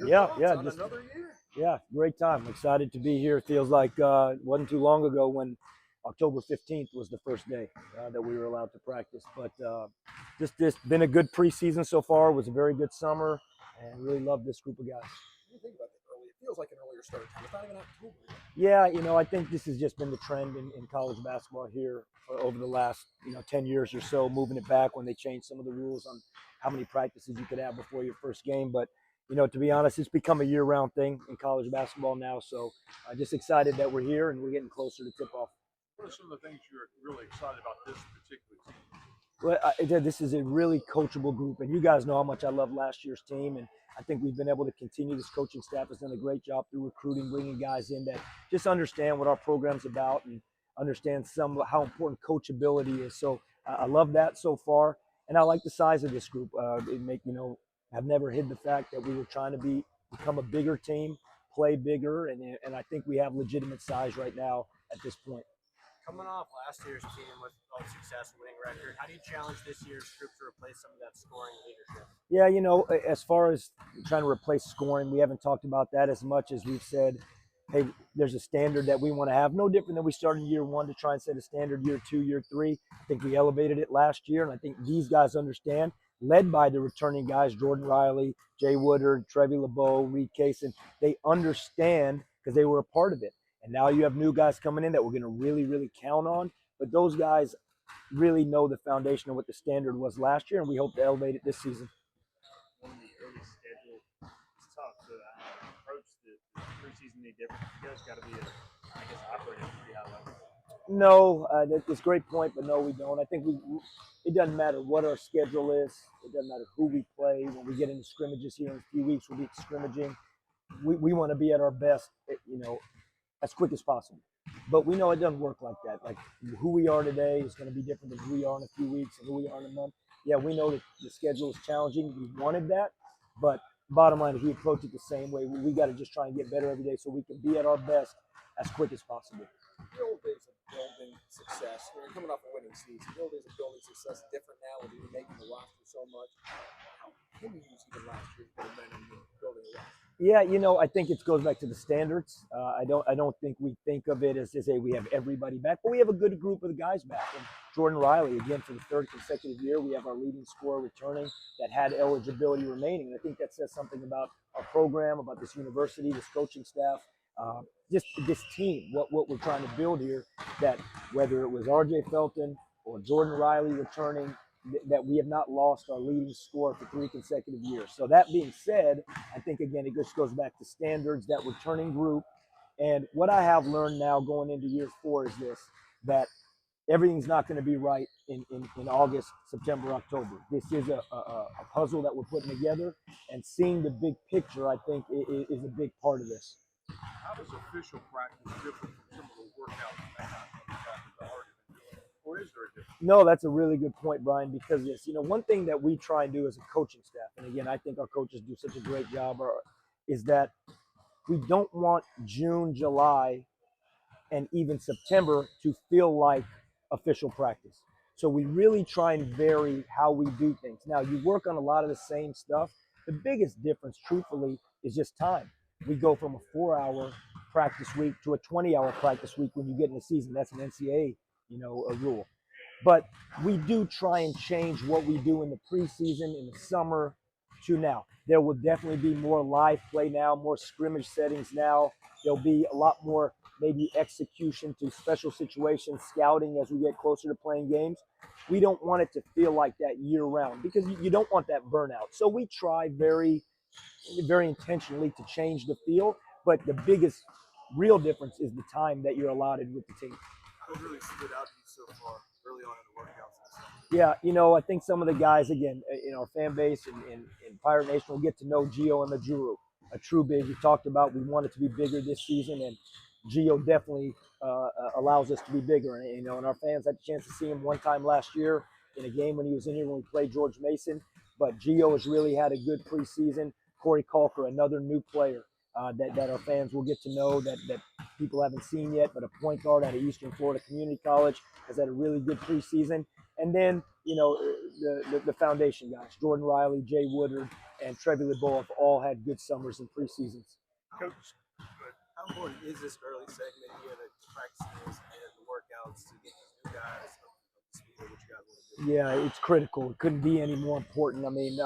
Your Yeah, thoughts yeah, on just another year? yeah, great time. Excited to be here. It feels like it wasn't too long ago when October 15th was the first day that we were allowed to practice. But just been a good preseason so far. It was a very good summer, and really love this group of guys. What do you think about the early? It feels like an earlier start time. It's not even October yet. Yeah, I think this has just been the trend in college basketball here over the last 10 years or so, moving it back when they changed some of the rules on how many practices you could have before your first game. But to be honest, it's become a year-round thing in college basketball now. So just excited that we're here and we're getting closer to tip-off. What are some of the things you're really excited about this particular team? Well, this is a really coachable group, and you guys know how much I love last year's team, and I think we've been able to continue. This coaching staff has done a great job through recruiting, bringing guys in that just understand what our program's about and understand how important coachability is. So I love that so far, and I like the size of this group. I've never hid the fact that we were trying to become a bigger team, play bigger, and I think we have legitimate size right now at this point. Coming off last year's team with all the success, winning record, how do you challenge this year's group to replace some of that scoring leadership? Yeah, as far as trying to replace scoring, we haven't talked about that as much as we've said, hey, there's a standard that we want to have. No different than we started year one to try and set a standard year two, year three. I think we elevated it last year, and I think these guys understand, led by the returning guys, Jordan Riley, Jay Woodard, Trevi LeBeau, Reed Kaysen. They understand because they were a part of it. And now you have new guys coming in that we're going to really, really count on. But those guys really know the foundation of what the standard was last year, and we hope to elevate it this season. One of the early schedule, it's tough to approach the preseason any different. You guys got to be, operating at a pretty high level. No, that's a great point, but no, we don't. I think it doesn't matter what our schedule is. It doesn't matter who we play. When we get into scrimmages here in a few weeks, we'll be scrimmaging. We want to be at our best, as quick as possible. But we know it doesn't work like that. Like who we are today is going to be different than who we are in a few weeks and who we are in a month. Yeah, we know that the schedule is challenging. We wanted that, but bottom line is we approach it the same way. We got to just try and get better every day so we can be at our best as quick as possible. The old days of building success, you're coming off a winning season. The old days of building success is different now with you making the roster so much. How can you use even last year's momentum in building a roster? Yeah, I think it goes back to the standards. I don't think we think of it as to say we have everybody back, but we have a good group of the guys back. And Jordan Riley, again, for the third consecutive year, we have our leading scorer returning that had eligibility remaining. And I think that says something about our program, about this university, this coaching staff, just this team, what we're trying to build here, that whether it was R.J. Felton or Jordan Riley returning, that we have not lost our leading scorer for 3 consecutive years. So that being said, I think, again, it just goes back to standards, that returning group. And what I have learned now going into year 4 is this, that everything's not going to be right in August, September, October. This is a puzzle that we're putting together, and seeing the big picture, I think, is a big part of this. How does official practice differ from some of the workouts that have already been doing? Or is there a difference? No, that's a really good point, Brian, because one thing that we try and do as a coaching staff, and again, I think our coaches do such a great job, is that we don't want June, July, and even September to feel like official practice. So we really try and vary how we do things. Now, you work on a lot of the same stuff. The biggest difference, truthfully, is just time. We go from a 4-hour practice week to a 20-hour practice week when you get in the season. That's an NCAA, a rule. But we do try and change what we do in the preseason, in the summer, to now. There will definitely be more live play now, more scrimmage settings now. There'll be a lot more maybe execution to special situations, scouting as we get closer to playing games. We don't want it to feel like that year-round because you don't want that burnout. So we try very, very intentionally to change the feel, but the biggest real difference is the time that you're allotted with the team. What really stood out to you so far early on in the workouts? Yeah, I think some of the guys, again, in our fan base and in Pirate Nation will get to know Gio and Majuru, a true big. We talked about we want it to be bigger this season, and Gio definitely allows us to be bigger. And our fans had a chance to see him one time last year in a game when he was in here when we played George Mason. But Gio has really had a good preseason. Corey Calker, another new player that our fans will get to know that people haven't seen yet, but a point guard out of Eastern Florida Community College has had a really good preseason. And then, the foundation guys, Jordan Riley, Jay Woodard, and Trevi LeBeau have all had good summers and preseasons. Coach, How important is this early segment here, the practices and the workouts, to get these new guys up to speed of what you guys want to do? Yeah, it's critical. It couldn't be any more important. I mean,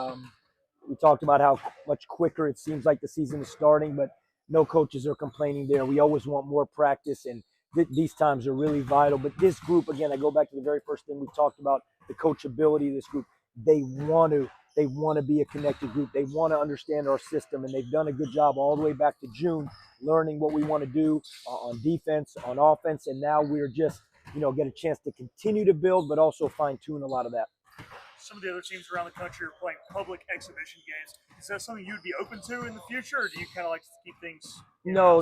we talked about how much quicker it seems like the season is starting, but no coaches are complaining there. We always want more practice, and these times are really vital. But this group, again, I go back to the very first thing we talked about, the coachability of this group. They want to be a connected group. They want to understand our system, and they've done a good job all the way back to June, learning what we want to do on defense, on offense, and now we're just get a chance to continue to build, but also fine tune a lot of that. Some of the other teams around the country are playing public exhibition games. Is that something you'd be open to in the future, or do you kind of like to keep things? No.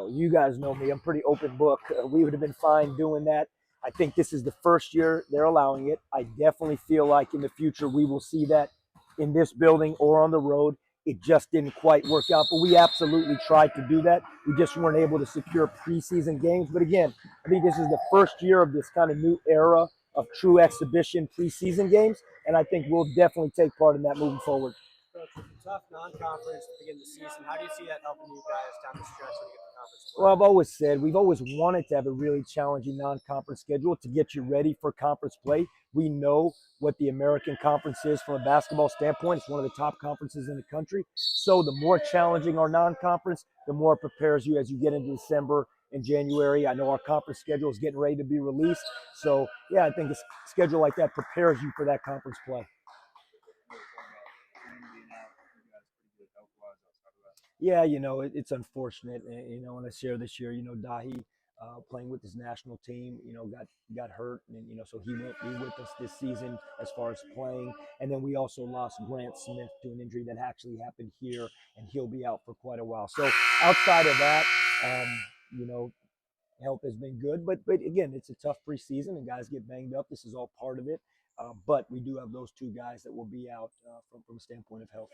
You guys know me. I'm pretty open book. We would have been fine doing that. I think this is the first year they're allowing it. I definitely feel like in the future we will see that in this building or on the road. It just didn't quite work out, but we absolutely tried to do that. We just weren't able to secure preseason games. But again, I think this is the first year of this kind of new era of true exhibition preseason games, and I think we'll definitely take part in that moving forward. Coach, with the tough non-conference to begin the season, how do you see that helping you guys down the stretch when you get the conference play? Well, I've always said we've always wanted to have a really challenging non-conference schedule to get you ready for conference play. We know what the American Conference is from a basketball standpoint. It's one of the top conferences in the country. So the more challenging our non-conference, the more it prepares you as you get into December and January. I know our conference schedule is getting ready to be released. So, yeah, I think a schedule like that prepares you for that conference play. Yeah, it's unfortunate. And I share this year, Dahi playing with his national team, got hurt. And, so he won't be with us this season as far as playing. And then we also lost Grant Smith to an injury that actually happened here, and he'll be out for quite a while. So outside of that, health has been good. But again, it's a tough preseason and guys get banged up. This is all part of it. But we do have those two guys that will be out from a standpoint of health.